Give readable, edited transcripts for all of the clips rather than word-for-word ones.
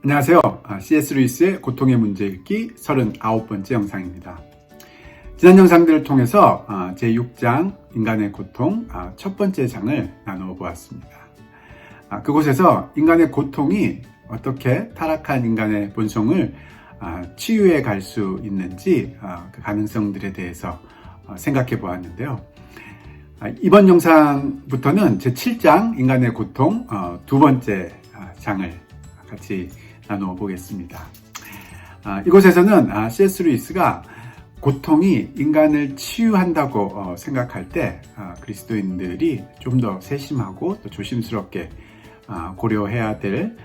안녕하세요. C.S. 루이스의 고통의 문제 읽기 39번째 영상입니다. 지난 영상들을 통해서 제6장 인간의 고통 첫 번째 장을 나누어 보았습니다. 그곳에서 인간의 고통이 어떻게 타락한 인간의 본성을 치유해 갈 수 있는지 그 가능성들에 대해서 생각해 보았는데요. 이번 영상부터는 제7장 인간의 고통 두 번째 장을 같이 나누어 보겠습니다. 이곳에서는 C.S. 루이스가 고통이 인간을 치유한다고 생각할 때 그리스도인들이 좀 더 세심하고 또 조심스럽게 고려해야 될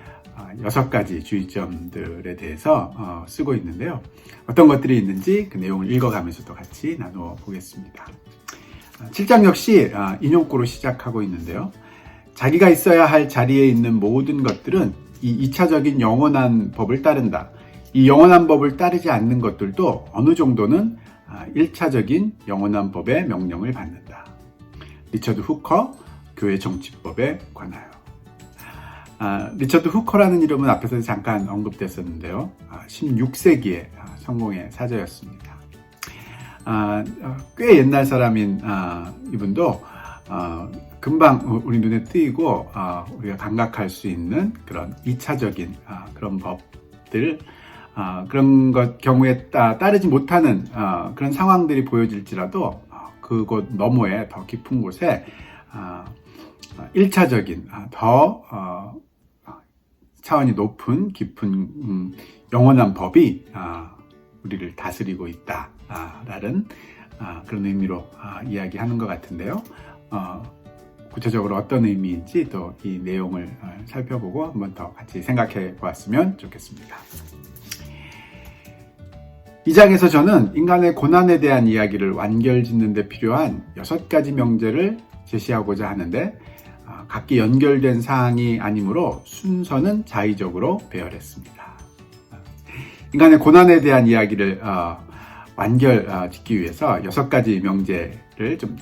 6가지 주의점들에 대해서 쓰고 있는데요. 어떤 것들이 있는지 그 내용을 읽어가면서 또 같이 나누어 보겠습니다. 7장 역시 인용구로 시작하고 있는데요. 자기가 있어야 할 자리에 있는 모든 것들은 이 2차적인 영원한 법을 따른다. 이 영원한 법을 따르지 않는 것들도 어느 정도는 1차적인 영원한 법의 명령을 받는다. 리처드 후커, 교회 정치법에 관하여. 리처드 후커라는 이름은 앞에서 잠깐 언급됐었는데요. 16세기의 성공의 사자였습니다. 꽤 옛날 사람인 이분도 금방 우리 눈에 띄고 우리가 감각할 수 있는 그런 2차적인 그런 법들, 그런 경우에 따르지 못하는 그런 상황들이 보여질지라도 그곳 너머에 더 깊은 곳에 1차적인 더 차원이 높은 깊은 영원한 법이 우리를 다스리고 있다라는 그런 의미로 이야기하는 것 같은데요. 구체적으로 어떤 의미인지 또 이 내용을 살펴보고 한번 더 같이 생각해 보았으면 좋겠습니다. 이 장에서 저는 인간의 고난에 대한 이야기를 완결짓는 데 필요한 6가지 명제를 제시하고자 하는데 각기 연결된 사항이 아니므로 순서는 자의적으로 배열했습니다. 인간의 고난에 대한 이야기를 완결짓기 위해서 6가지 명제를 좀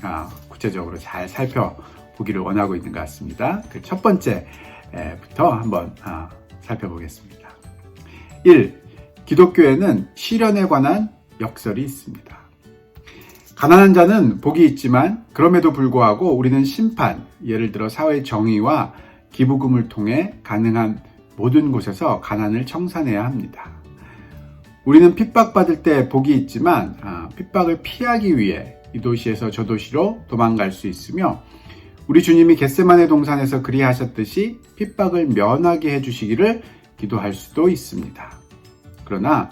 구체적으로 잘 살펴보기를 원하고 있는 것 같습니다. 그 첫 번째부터 한번 살펴보겠습니다. 1. 기독교에는 시련에 관한 역설이 있습니다. 가난한 자는 복이 있지만 그럼에도 불구하고 우리는 심판, 예를 들어 사회 정의와 기부금을 통해 가능한 모든 곳에서 가난을 청산해야 합니다. 우리는 핍박받을 때 복이 있지만 핍박을 피하기 위해 이 도시에서 저 도시로 도망갈 수 있으며 우리 주님이 겟세마네 동산에서 그리하셨듯이 핍박을 면하게 해주시기를 기도할 수도 있습니다. 그러나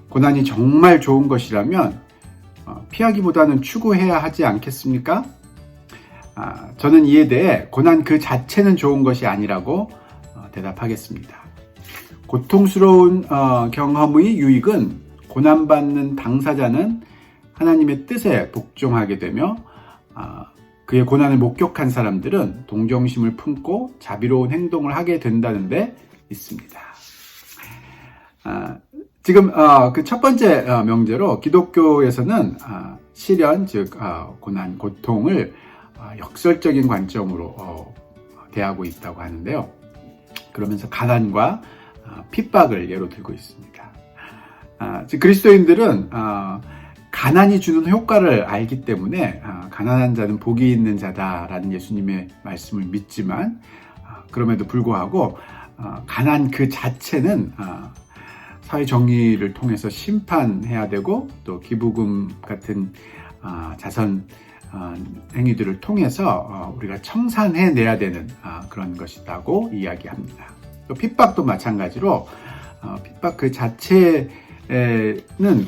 고난이 정말 좋은 것이라면 피하기보다는 추구해야 하지 않겠습니까? 저는 이에 대해 고난 그 자체는 좋은 것이 아니라고 대답하겠습니다. 고통스러운 경험의 유익은 고난받는 당사자는 하나님의 뜻에 복종하게 되며 그의 고난을 목격한 사람들은 동정심을 품고 자비로운 행동을 하게 된다는 데 있습니다. 지금 그 첫 번째 명제로 기독교에서는 시련, 즉 고난, 고통을 역설적인 관점으로 대하고 있다고 하는데요. 그러면서 가난과 핍박을 예로 들고 있습니다. 즉 그리스도인들은 가난이 주는 효과를 알기 때문에 가난한 자는 복이 있는 자다라는 예수님의 말씀을 믿지만 그럼에도 불구하고 가난 그 자체는 사회 정의를 통해서 심판해야 되고 또 기부금 같은 자선 행위들을 통해서 우리가 청산해내야 되는 그런 것이라고 이야기합니다. 또 핍박도 마찬가지로 핍박 그 자체는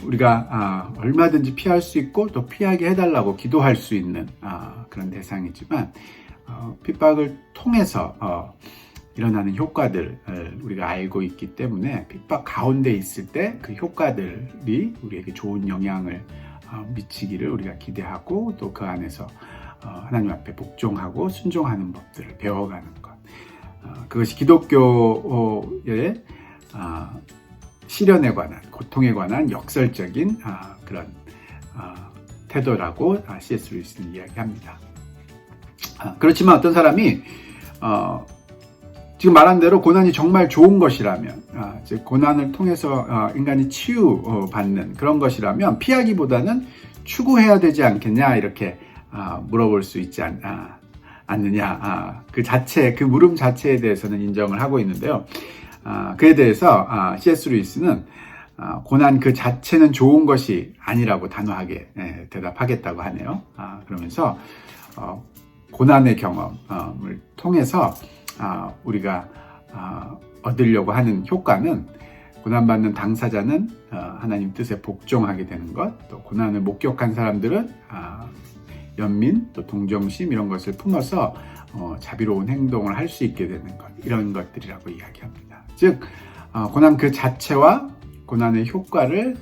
우리가 얼마든지 피할 수 있고 또 피하게 해달라고 기도할 수 있는 그런 대상이지만 핍박을 통해서 일어나는 효과들을 우리가 알고 있기 때문에 핍박 가운데 있을 때 그 효과들이 우리에게 좋은 영향을 미치기를 우리가 기대하고 또 그 안에서 하나님 앞에 복종하고 순종하는 법들을 배워가는 것, 그것이 기독교의 시련에 관한, 고통에 관한 역설적인 그런 태도라고 C.S. 루이스는 이야기합니다. 그렇지만 어떤 사람이 지금 말한 대로 고난이 정말 좋은 것이라면, 즉 고난을 통해서 인간이 치유받는 그런 것이라면 피하기보다는 추구해야 되지 않겠냐 이렇게 물어볼 수 있지 않느냐. 그 물음 자체에 대해서는 인정을 하고 있는데요. 그에 대해서 C.S. 루이스는 고난 그 자체는 좋은 것이 아니라고 단호하게 대답하겠다고 하네요. 그러면서 고난의 경험을 통해서 우리가 얻으려고 하는 효과는 고난받는 당사자는 하나님 뜻에 복종하게 되는 것, 또 고난을 목격한 사람들은 연민, 또 동정심 이런 것을 품어서 자비로운 행동을 할 수 있게 되는 것, 이런 것들이라고 이야기합니다. 즉 고난 그 자체와 고난의 효과를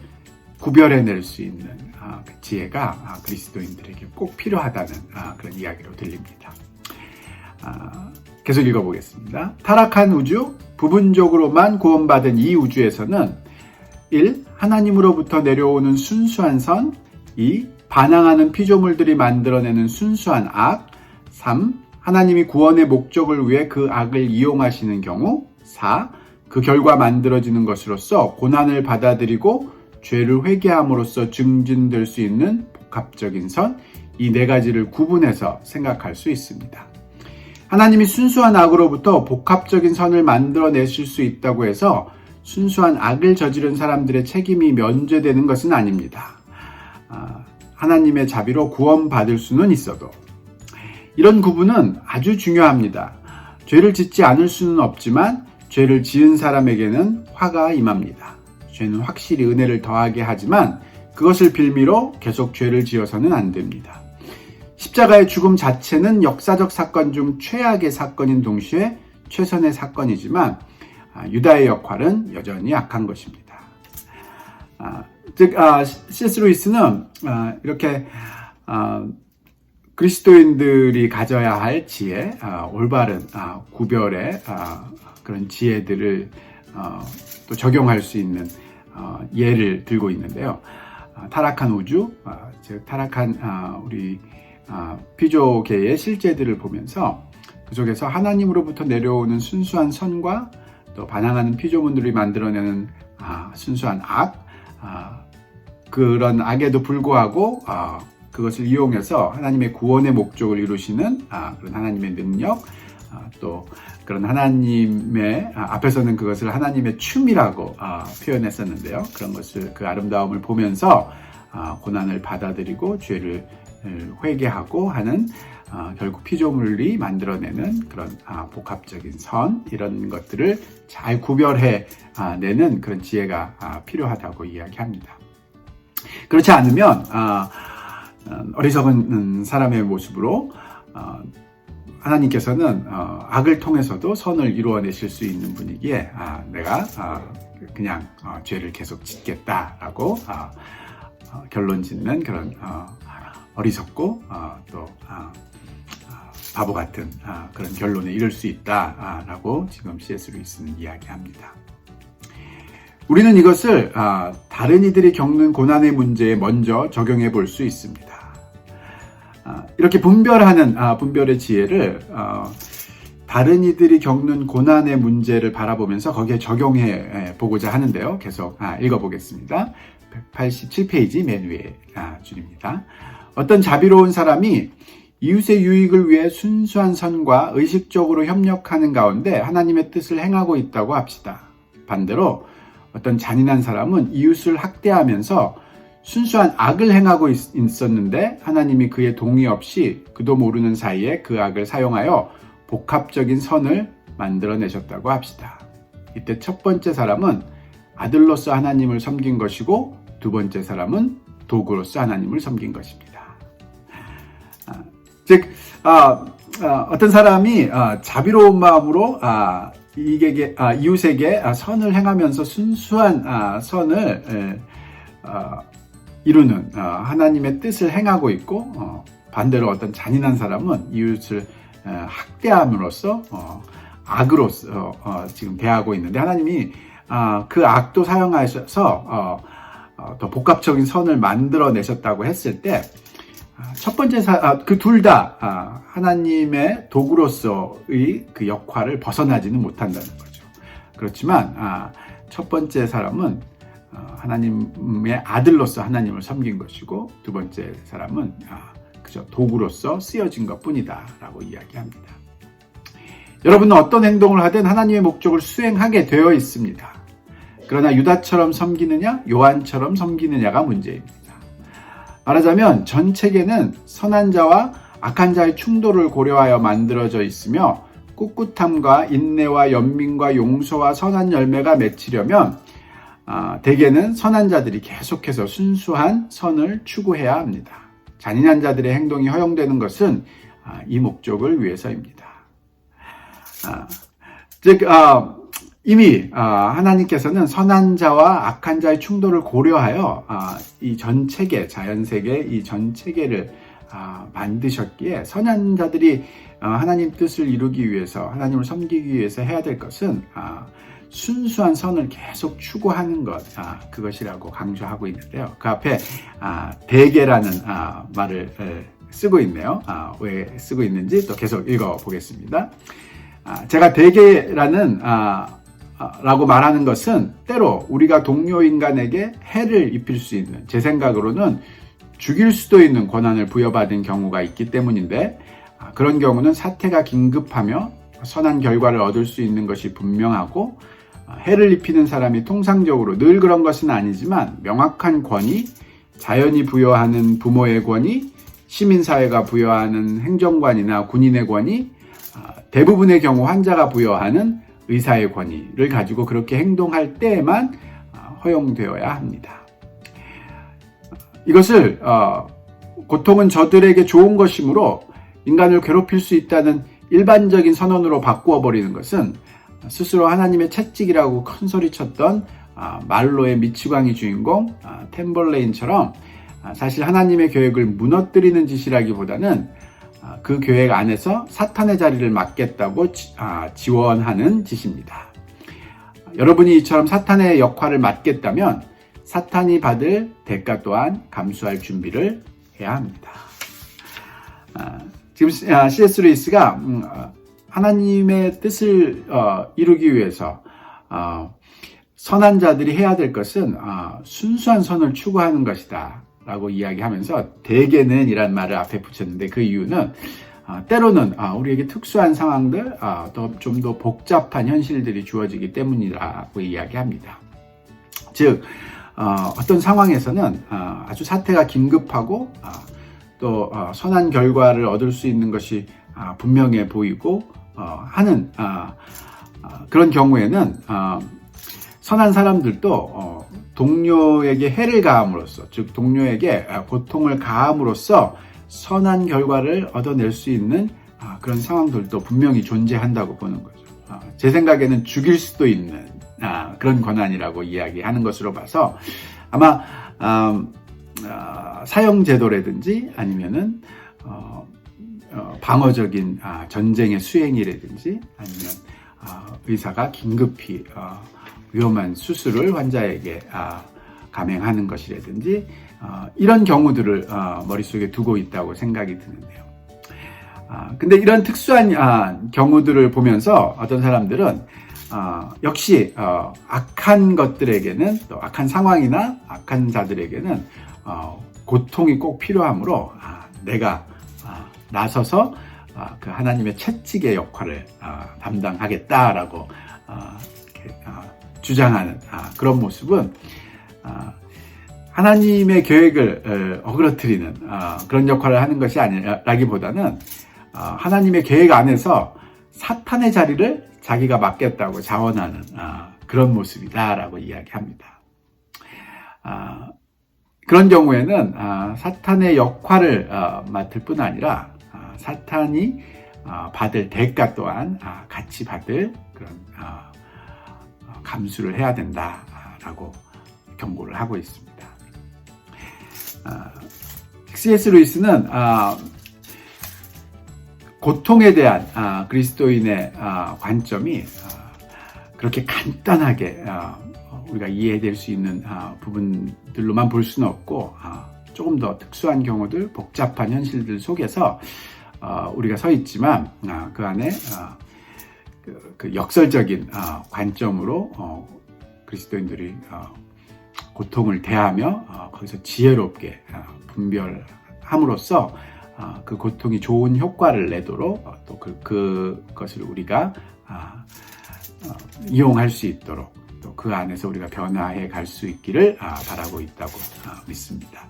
구별해낼 수 있는 그 지혜가 그리스도인들에게 꼭 필요하다는 그런 이야기로 들립니다. 계속 읽어보겠습니다. 타락한 우주, 부분적으로만 구원받은 이 우주에서는 1. 하나님으로부터 내려오는 순수한 선, 2. 반항하는 피조물들이 만들어내는 순수한 악, 3. 하나님이 구원의 목적을 위해 그 악을 이용하시는 경우, 4. 그 결과 만들어지는 것으로서 고난을 받아들이고 죄를 회개함으로써 증진될 수 있는 복합적인 선, 이 네 가지를 구분해서 생각할 수 있습니다. 하나님이 순수한 악으로부터 복합적인 선을 만들어내실 수 있다고 해서 순수한 악을 저지른 사람들의 책임이 면제되는 것은 아닙니다. 하나님의 자비로 구원받을 수는 있어도 이런 구분은 아주 중요합니다. 죄를 짓지 않을 수는 없지만 죄를 지은 사람에게는 화가 임합니다. 죄는 확실히 은혜를 더하게 하지만 그것을 빌미로 계속 죄를 지어서는 안 됩니다. 십자가의 죽음 자체는 역사적 사건 중 최악의 사건인 동시에 최선의 사건이지만 유다의 역할은 여전히 악한 것입니다. 즉 C.S. 루이스는 이렇게 그리스도인들이 가져야 할 지혜, 올바른 구별의 그런 지혜들을 또 적용할 수 있는 예를 들고 있는데요. 타락한 우주, 즉 타락한 우리 피조계의 실제들을 보면서 그 속에서 하나님으로부터 내려오는 순수한 선과 또 반항하는 피조물들이 만들어내는 순수한 악, 그런 악에도 불구하고 그것을 이용해서 하나님의 구원의 목적을 이루시는 그런 하나님의 능력, 또 그런 하나님의 앞에서는 그것을 하나님의 춤이라고 표현했었는데요. 그런 것을 그 아름다움을 보면서 고난을 받아들이고 죄를 회개하고 하는 결국 피조물이 만들어내는 그런 복합적인 선, 이런 것들을 잘 구별해 내는 그런 지혜가 필요하다고 이야기합니다. 그렇지 않으면 어리석은 사람의 모습으로 하나님께서는 악을 통해서도 선을 이루어내실 수 있는 분이기에 내가 그냥 죄를 계속 짓겠다라고 결론 짓는 그런 어리석고 또 바보 같은 그런 결론에 이를 수 있다라고 지금 C.S. 루이스는 이야기합니다. 우리는 이것을 다른 이들이 겪는 고난의 문제에 먼저 적용해 볼 수 있습니다. 이렇게 분별의 지혜를 다른 이들이 겪는 고난의 문제를 바라보면서 거기에 적용해 보고자 하는데요. 계속 읽어보겠습니다. 187페이지 맨 위에 줄입니다. 어떤 자비로운 사람이 이웃의 유익을 위해 순수한 선과 의식적으로 협력하는 가운데 하나님의 뜻을 행하고 있다고 합시다. 반대로 어떤 잔인한 사람은 이웃을 학대하면서 순수한 악을 행하고 있었는데 하나님이 그의 동의 없이 그도 모르는 사이에 그 악을 사용하여 복합적인 선을 만들어내셨다고 합시다. 이때 첫 번째 사람은 아들로서 하나님을 섬긴 것이고 두 번째 사람은 도구로서 하나님을 섬긴 것입니다. 즉 어떤 사람이 자비로운 마음으로 이웃에게 선을 행하면서 순수한 선을 이루는 하나님의 뜻을 행하고 있고 반대로 어떤 잔인한 사람은 이웃을 학대함으로써 악으로서 지금 대하고 있는데 하나님이 그 악도 사용하셔서 더 복합적인 선을 만들어내셨다고 했을 때 첫 번째 그 둘 다 하나님의 도구로서의 그 역할을 벗어나지는 못한다는 거죠. 그렇지만 첫 번째 사람은 하나님의 아들로서 하나님을 섬긴 것이고, 두 번째 사람은 그저 도구로서 쓰여진 것뿐이다 라고 이야기합니다. 여러분은 어떤 행동을 하든 하나님의 목적을 수행하게 되어 있습니다. 그러나 유다처럼 섬기느냐, 요한처럼 섬기느냐가 문제입니다. 말하자면 전 체계는 선한 자와 악한 자의 충돌을 고려하여 만들어져 있으며, 꿋꿋함과 인내와 연민과 용서와 선한 열매가 맺히려면 대개는 선한 자들이 계속해서 순수한 선을 추구해야 합니다. 잔인한 자들의 행동이 허용되는 것은 이 목적을 위해서입니다. 즉 이미 하나님께서는 선한 자와 악한 자의 충돌을 고려하여 이 전 체계, 자연세계 이 전 체계를 만드셨기에, 선한 자들이 하나님 뜻을 이루기 위해서, 하나님을 섬기기 위해서 해야 될 것은 순수한 선을 계속 추구하는 것, 그것이라고 강조하고 있는데요. 그 앞에 대개라는 말을 쓰고 있네요. 왜 쓰고 있는지 또 계속 읽어보겠습니다. 제가 대개라는 라고 말하는 것은 때로 우리가 동료 인간에게 해를 입힐 수 있는, 제 생각으로는 죽일 수도 있는 권한을 부여받은 경우가 있기 때문인데, 그런 경우는 사태가 긴급하며 선한 결과를 얻을 수 있는 것이 분명하고, 해를 입히는 사람이 통상적으로 늘 그런 것은 아니지만 명확한 권위, 자연이 부여하는 부모의 권위, 시민사회가 부여하는 행정관이나 군인의 권위, 대부분의 경우 환자가 부여하는 의사의 권위를 가지고 그렇게 행동할 때에만 허용되어야 합니다. 이것을 고통은 저들에게 좋은 것이므로 인간을 괴롭힐 수 있다는 일반적인 선언으로 바꾸어 버리는 것은 스스로 하나님의 채찍이라고 큰소리쳤던 말로의 미치광이 주인공 탬벌레인처럼 사실 하나님의 계획을 무너뜨리는 짓이라기보다는 그 계획 안에서 사탄의 자리를 맡겠다고 지원하는 짓입니다. 여러분이 이처럼 사탄의 역할을 맡겠다면 사탄이 받을 대가 또한 감수할 준비를 해야 합니다. 지금 C.S. 루이스가 하나님의 뜻을 이루기 위해서 선한 자들이 해야 될 것은 순수한 선을 추구하는 것이다 라고 이야기하면서 대개는 이란 말을 앞에 붙였는데, 그 이유는 때로는 우리에게 특수한 상황들, 좀 더 복잡한 현실들이 주어지기 때문이라고 이야기합니다. 즉 어떤 상황에서는 아주 사태가 긴급하고 또 선한 결과를 얻을 수 있는 것이 분명해 보이고 하는 그런 경우에는 선한 사람들도 동료에게 해를 가함으로써, 즉 동료에게 고통을 가함으로써 선한 결과를 얻어낼 수 있는 그런 상황들도 분명히 존재한다고 보는 거죠. 제 생각에는 죽일 수도 있는 그런 권한이라고 이야기하는 것으로 봐서 아마 사형제도라든지 아니면은 방어적인 전쟁의 수행이라든지, 아니면 의사가 긴급히 위험한 수술을 환자에게 감행하는 것이라든지, 이런 경우들을 머릿속에 두고 있다고 생각이 드는데요. 근데 이런 특수한 경우들을 보면서 어떤 사람들은 역시 악한 것들에게는, 또 악한 상황이나 악한 자들에게는 고통이 꼭 필요하므로 내가 나서서 그 하나님의 채찍의 역할을 담당하겠다라고 주장하는 그런 모습은 하나님의 계획을 어그러뜨리는 그런 역할을 하는 것이 아니라기보다는 하나님의 계획 안에서 사탄의 자리를 자기가 맡겠다고 자원하는 그런 모습이다라고 이야기합니다. 그런 경우에는 사탄의 역할을 맡을 뿐 아니라 사탄이 받을 대가 또한 같이 받을 그런 감수를 해야 된다라고 경고를 하고 있습니다. C.S. 루이스는 고통에 대한 그리스도인의 관점이 그렇게 간단하게 우리가 이해될 수 있는 부분들로만 볼 수는 없고 조금 더 특수한 경우들, 복잡한 현실들 속에서 우리가 서 있지만 그 안에 그 역설적인 관점으로 그리스도인들이 고통을 대하며 거기서 지혜롭게 분별함으로써 그 고통이 좋은 효과를 내도록 또 그것을 우리가 이용할 수 있도록 또 그 안에서 우리가 변화해 갈 수 있기를 바라고 있다고 믿습니다.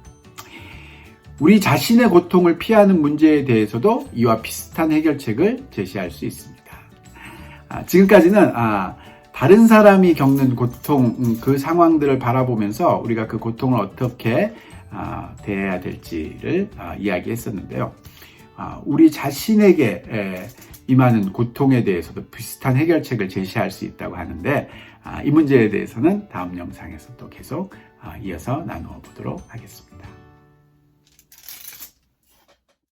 우리 자신의 고통을 피하는 문제에 대해서도 이와 비슷한 해결책을 제시할 수 있습니다. 지금까지는 다른 사람이 겪는 고통, 그 상황들을 바라보면서 우리가 그 고통을 어떻게 대해야 될지를 이야기했었는데요. 우리 자신에게 임하는 고통에 대해서도 비슷한 해결책을 제시할 수 있다고 하는데 이 문제에 대해서는 다음 영상에서 또 계속 이어서 나누어 보도록 하겠습니다.